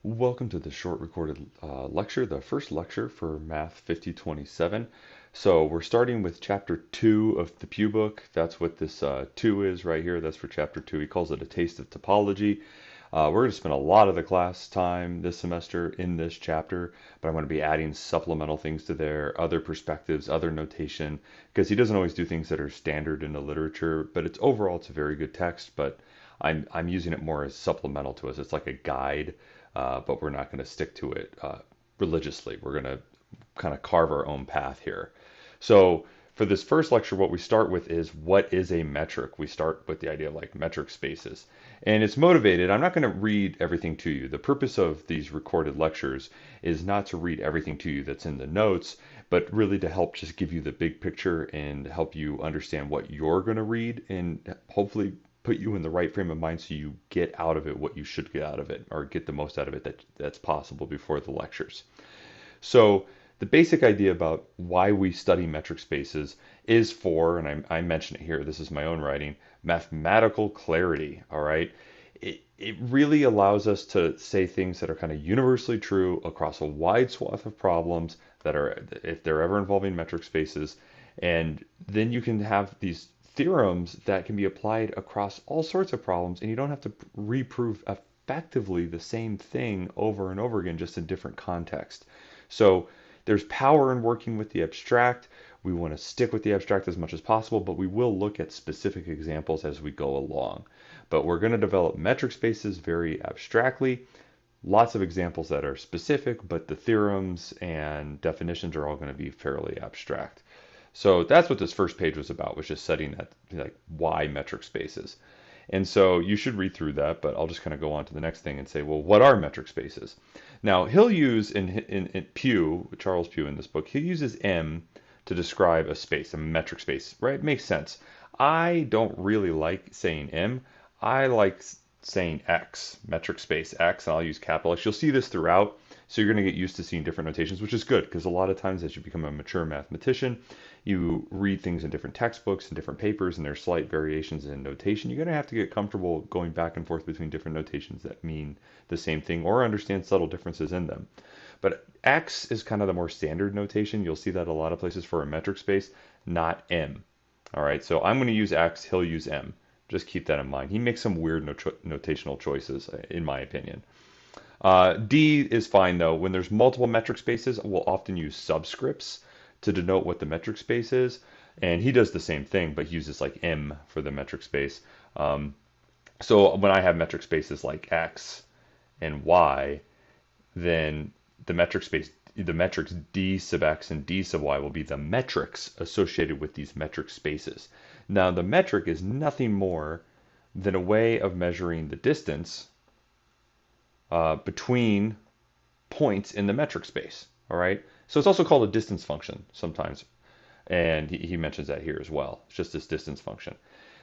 Welcome to the short recorded lecture, the first lecture for Math 5027. So we're starting with chapter 2 of the Pew book. That's what this 2 is right here. That's for chapter 2. He calls it a taste of topology. We're going to spend a lot of the class time this semester in this chapter, but I'm going to be adding supplemental things to there, other perspectives, other notation, because he doesn't always do things that are standard in the literature, but it's a very good text, but I'm using it more as supplemental to us. It's like a guide, but we're not going to stick to it religiously. We're going to kind of carve our own path here. So for this first lecture, what we start with is what is a metric? We start with the idea of like metric spaces. And it's motivated. I'm not going to read everything to you. The purpose of these recorded lectures is not to read everything to you that's in the notes, but really to help just give you the big picture and help you understand what you're going to read and hopefully put you in the right frame of mind so you get out of it what you should get out of it or get the most out of it that's possible before the lectures. So the basic idea about why we study metric spaces is for, and I mention it here, this is my own writing, mathematical clarity, all right? It really allows us to say things that are kind of universally true across a wide swath of problems that are, if they're ever involving metric spaces, and then you can have these theorems that can be applied across all sorts of problems, and you don't have to reprove effectively the same thing over and over again, just in different context. So there's power in working with the abstract. We want to stick with the abstract as much as possible, but we will look at specific examples as we go along. But we're going to develop metric spaces very abstractly. Lots of examples that are specific, but the theorems and definitions are all going to be fairly abstract. So that's what this first page was about, was just setting that, like, why metric spaces. And so you should read through that, but I'll just kind of go on to the next thing and say, well, what are metric spaces? Now, he'll use in Pew, Charles Pew in this book, he uses M to describe a space, a metric space, right? It makes sense. I don't really like saying M. I like saying X, metric space X, and I'll use capital X. You'll see this throughout, so you're going to get used to seeing different notations, which is good because a lot of times as you become a mature mathematician, you read things in different textbooks and different papers, and there's slight variations in notation. You're going to have to get comfortable going back and forth between different notations that mean the same thing or understand subtle differences in them. But X is kind of the more standard notation. You'll see that a lot of places for a metric space, not M. All right, so I'm going to use X, he'll use M. Just keep that in mind. He makes some weird notational choices, in my opinion. D is fine though. When there's multiple metric spaces, we'll often use subscripts to denote what the metric space is. And he does the same thing, but he uses like M for the metric space. So when I have metric spaces like X and Y, then the metric space, the metrics D sub X and D sub Y will be the metrics associated with these metric spaces. Now the metric is nothing more than a way of measuring the distance between points in the metric space. All right. So it's also called a distance function sometimes. And he mentions that here as well. It's just this distance function.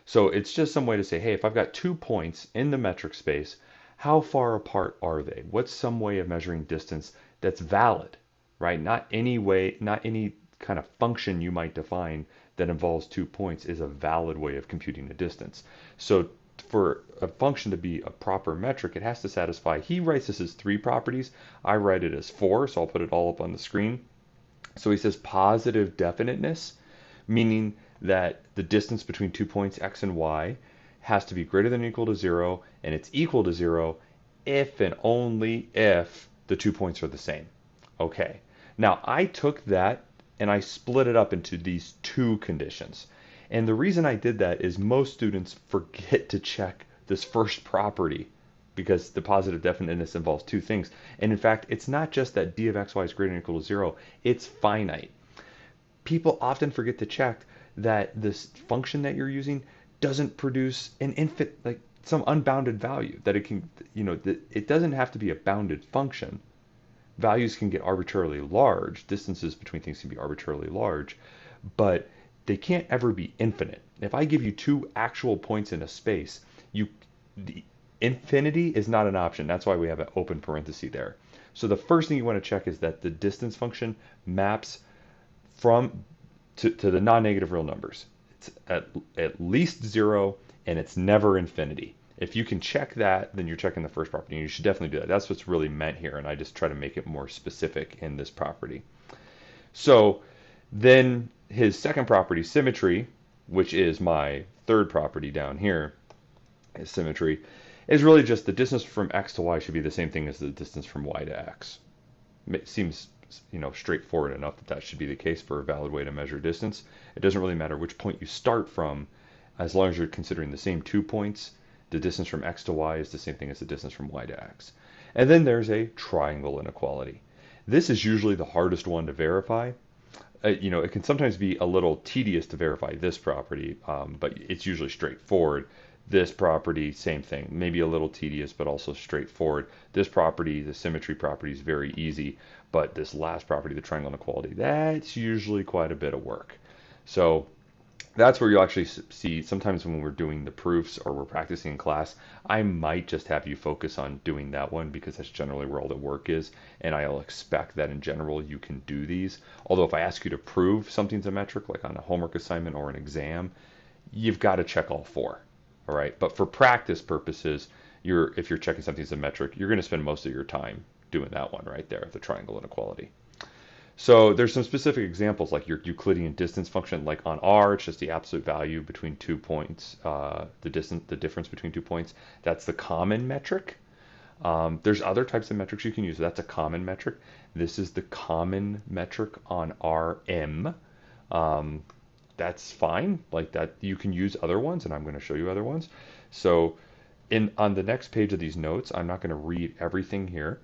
So it's just some way to say, hey, if I've got 2 points in the metric space, how far apart are they? What's some way of measuring distance that's valid, right? Not any way, not any kind of function you might define that involves 2 points is a valid way of computing a distance. So for a function to be a proper metric, it has to satisfy, he writes this as 3 properties. I write it as 4, so I'll put it all up on the screen. So he says positive definiteness, meaning that the distance between 2 points, x and y, has to be greater than or equal to 0, and it's equal to 0 if and only if the 2 points are the same. Okay, now I took that and I split it up into these two conditions. And the reason I did that is most students forget to check this first property because the positive definiteness involves two things. And in fact, it's not just that d of xy is greater than or equal to 0, it's finite. People often forget to check that this function that you're using doesn't produce an infinite, like some unbounded value, that it can, that it doesn't have to be a bounded function. Values can get arbitrarily large, distances between things can be arbitrarily large, but they can't ever be infinite. If I give you 2 actual points in a space, the infinity is not an option. That's why we have an open parenthesis there. So the first thing you want to check is that the distance function maps from to the non-negative real numbers. It's at least 0 and it's never infinity. If you can check that, then you're checking the first property, and you should definitely do that. That's what's really meant here, and I just try to make it more specific in this property. So then his second property, symmetry, which is my third property down here, is symmetry, is really just the distance from x to y should be the same thing as the distance from y to x. It seems straightforward enough that that should be the case for a valid way to measure distance. It doesn't really matter which point you start from, as long as you're considering the same 2 points. The distance from x to y is the same thing as the distance from y to x. And then there's a triangle inequality. This is usually the hardest one to verify. It can sometimes be a little tedious to verify this property, but it's usually straightforward. This property, same thing, maybe a little tedious, but also straightforward. This property, the symmetry property, is very easy, but this last property, the triangle inequality, that's usually quite a bit of work. So that's where you'll actually see sometimes when we're doing the proofs or we're practicing in class, I might just have you focus on doing that one because that's generally where all the work is, and I'll expect that in general you can do these. Although if I ask you to prove something's a metric, like on a homework assignment or an exam, you've got to check all four. All right, but for practice purposes, if you're checking something as a metric, you're going to spend most of your time doing that one right there, the triangle inequality. So there's some specific examples, like your Euclidean distance function, like on R, it's just the absolute value between 2 points, the difference between 2 points. That's the common metric. There's other types of metrics you can use. That's a common metric. This is the common metric on RM. That's fine. Like that, you can use other ones, and I'm going to show you other ones. So on the next page of these notes, I'm not going to read everything here,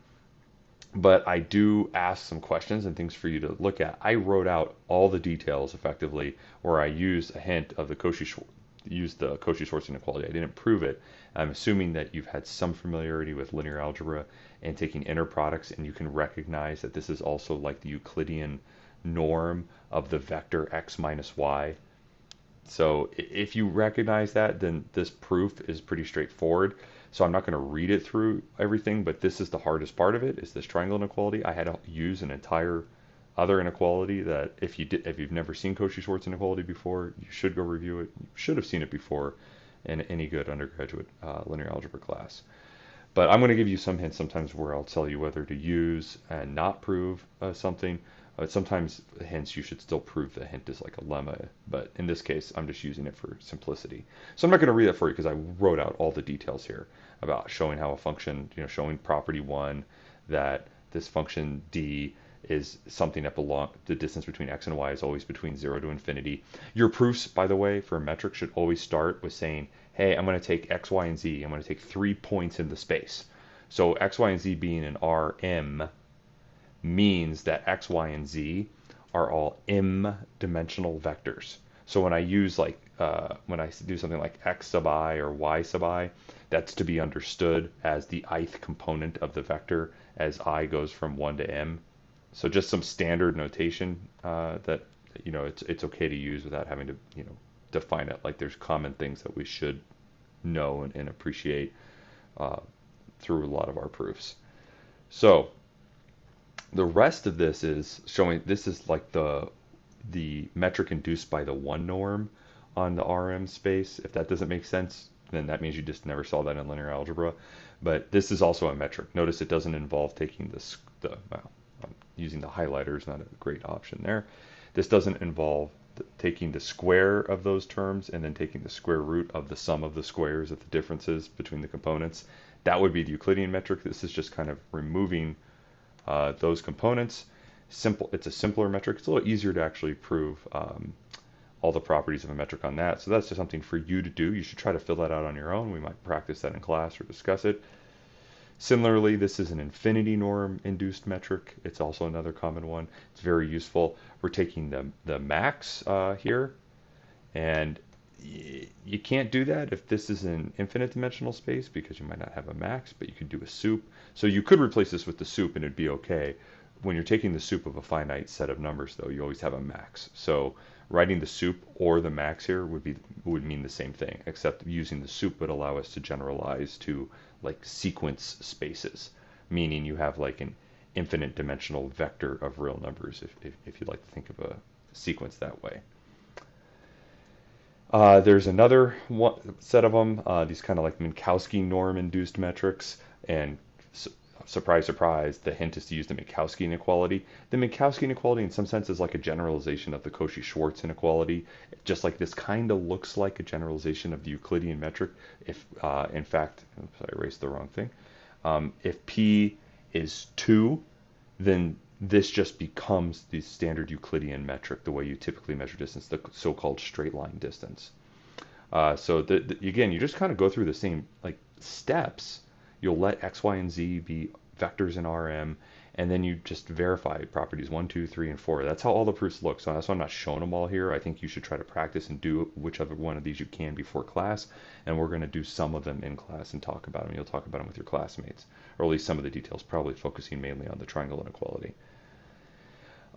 but I do ask some questions and things for you to look at. I wrote out all the details effectively, where I used a hint of the Cauchy-Schwarz inequality. I didn't prove it. I'm assuming that you've had some familiarity with linear algebra and taking inner products, and you can recognize that this is also like the Euclidean norm of the vector x minus y. So if you recognize that, then this proof is pretty straightforward. So I'm not going to read it through everything, but this is the hardest part of it, is this triangle inequality. I had to use an entire other inequality that if you've never seen Cauchy-Schwarz inequality before, you should go review it. You should have seen it before in any good undergraduate linear algebra class. But I'm going to give you some hints sometimes where I'll tell you whether to use and not prove something. Sometimes hints you should still prove the hint is like a lemma, but in this case I'm just using it for simplicity. So I'm not going to read it for you because I wrote out all the details here about showing how a function, showing property 1 that this function d is something that the distance between x and y is always between 0 to infinity. Your proofs, by the way, for a metric should always start with saying, hey, I'm going to take x, y, and z. I'm going to take 3 points in the space. So x, y, and z being an Rm means that x, y, and z are all m-dimensional vectors. So when I use when I do something like x sub I or y sub I, that's to be understood as the ith component of the vector as I goes from 1 to m. So just some standard notation that it's okay to use without having to define it. Like there's common things that we should know and appreciate through a lot of our proofs. So the rest of this is showing, this is like the metric induced by the 1 norm on the RM space. If that doesn't make sense, then that means you just never saw that in linear algebra. But this is also a metric. Notice it doesn't involve taking using the highlighter is not a great option there. This doesn't involve taking the square of those terms and then taking the square root of the sum of the squares of the differences between the components. That would be the Euclidean metric. This is just kind of removing those components. It's a simpler metric. It's a little easier to actually prove all the properties of a metric on that. So that's just something for you to do. You should try to fill that out on your own. We might practice that in class or discuss it. Similarly, this is an infinity norm induced metric. It's also another common one. It's very useful. We're taking the max here, and you can't do that if this is an infinite dimensional space because you might not have a max, but you can do a sup. So you could replace this with the sup and it'd be okay. When you're taking the sup of a finite set of numbers, though, you always have a max. So writing the sup or the max here would mean the same thing, except using the sup would allow us to generalize to like sequence spaces, meaning you have like an infinite dimensional vector of real numbers if you'd like to think of a sequence that way. There's another set of them, these kind of like Minkowski norm-induced metrics, and su surprise, surprise, the hint is to use the Minkowski inequality. The Minkowski inequality, in some sense, is like a generalization of the Cauchy-Schwarz inequality. Just like this kind of looks like a generalization of the Euclidean metric. If, in fact, oops, I erased the wrong thing. If p is 2, then this just becomes the standard Euclidean metric, the way you typically measure distance, the so-called straight line distance. Again, you just kind of go through the same like steps. You'll let x, y, and z be vectors in Rm, and then you just verify properties 1, 2, 3, and 4. That's how all the proofs look. So that's why I'm not showing them all here. I think you should try to practice and do whichever one of these you can before class, and we're going to do some of them in class and talk about them. You'll talk about them with your classmates, or at least some of the details, probably focusing mainly on the triangle inequality.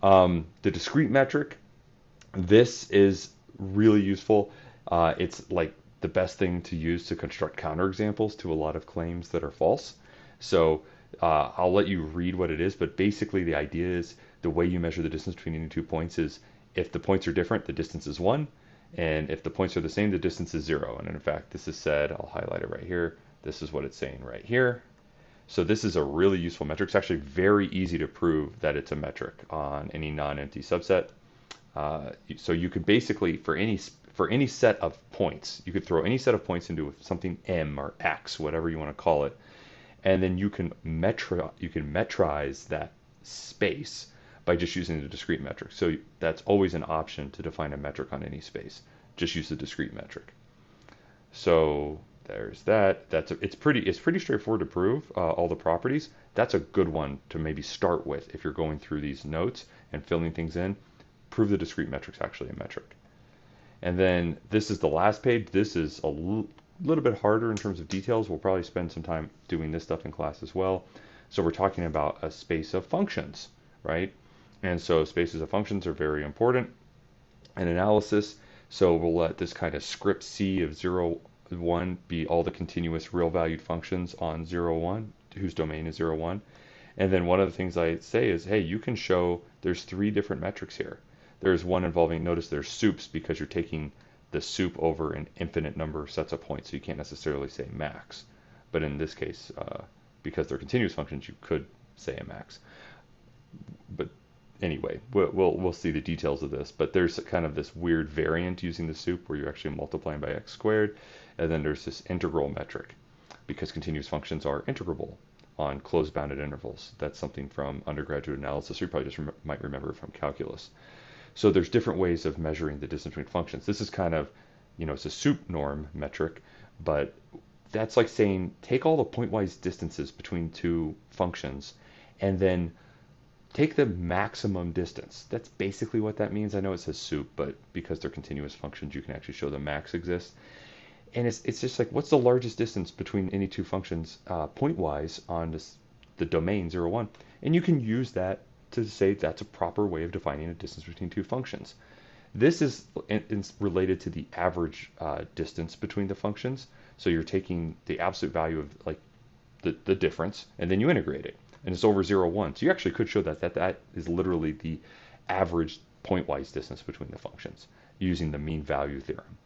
The discrete metric, this is really useful. It's like the best thing to use to construct counterexamples to a lot of claims that are false. So I'll let you read what it is, but basically the idea is the way you measure the distance between any 2 points is if the points are different, the distance is 1, and if the points are the same, the distance is 0. And in fact, this is said, I'll highlight it right here. This is what it's saying right here. So this is a really useful metric. It's actually very easy to prove that it's a metric on any non-empty subset. So you could basically, for any set of points, you could throw any set of points into something m or x, whatever you want to call it, and then you can metrize that space by just using the discrete metric. So that's always an option to define a metric on any space. Just use the discrete metric. So there's that. It's pretty straightforward to prove all the properties. That's a good one to maybe start with if you're going through these notes and filling things in. Prove the discrete metric's actually a metric. And then this is the last page. This is a little bit harder in terms of details. We'll probably spend some time doing this stuff in class as well. So we're talking about a space of functions, right? And so spaces of functions are very important in analysis. So we'll let this kind of script C of 0, 1 be all the continuous real valued functions on 0, 1, whose domain is 0, 1. And then one of the things I say is, hey, you can show there's 3 different metrics here. There's one involving, notice there's soups because you're taking the soup over an infinite number of sets of points, so you can't necessarily say max. But in this case, because they're continuous functions, you could say a max. But anyway, we'll see the details of this. But there's kind of this weird variant using the soup where you're actually multiplying by x squared, and then there's this integral metric because continuous functions are integrable on closed bounded intervals. That's something from undergraduate analysis. You probably just might remember from calculus. So there's different ways of measuring the distance between functions. This is kind of, it's a soup norm metric, but that's like saying take all the pointwise distances between 2 functions and then take the maximum distance. That's basically what that means. I know it says soup, but because they're continuous functions, you can actually show the max exists. And it's just like, what's the largest distance between any 2 functions pointwise on the domain 0, 1? And you can use that to say that's a proper way of defining a distance between 2 functions. This is related to the average distance between the functions. So you're taking the absolute value of like the difference, and then you integrate it, and it's over 0, 1. So you actually could show that is literally the average pointwise distance between the functions using the mean value theorem.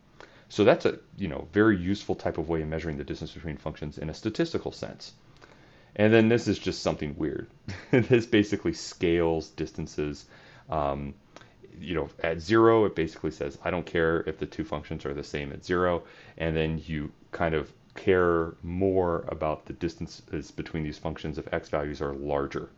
So that's a very useful type of way of measuring the distance between functions in a statistical sense. And then this is just something weird. This basically scales distances. At 0, it basically says, I don't care if the 2 functions are the same at 0. And then you kind of care more about the distances between these functions if x values are larger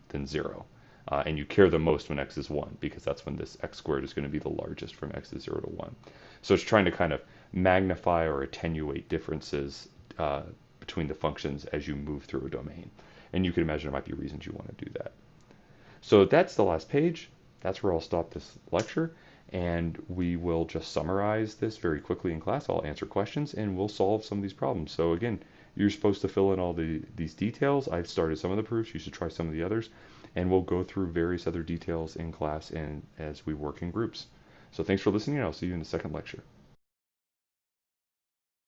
than 0. And you care the most when x is 1, because that's when this x squared is going to be the largest from x is 0 to 1. So it's trying to kind of magnify or attenuate differences between the functions as you move through a domain. And you can imagine there might be reasons you want to do that. So that's the last page. That's where I'll stop this lecture. And we will just summarize this very quickly in class. I'll answer questions and we'll solve some of these problems. So again, you're supposed to fill in all these details. I've started some of the proofs. You should try some of the others. And we'll go through various other details in class and as we work in groups. So thanks for listening. I'll see you in the second lecture.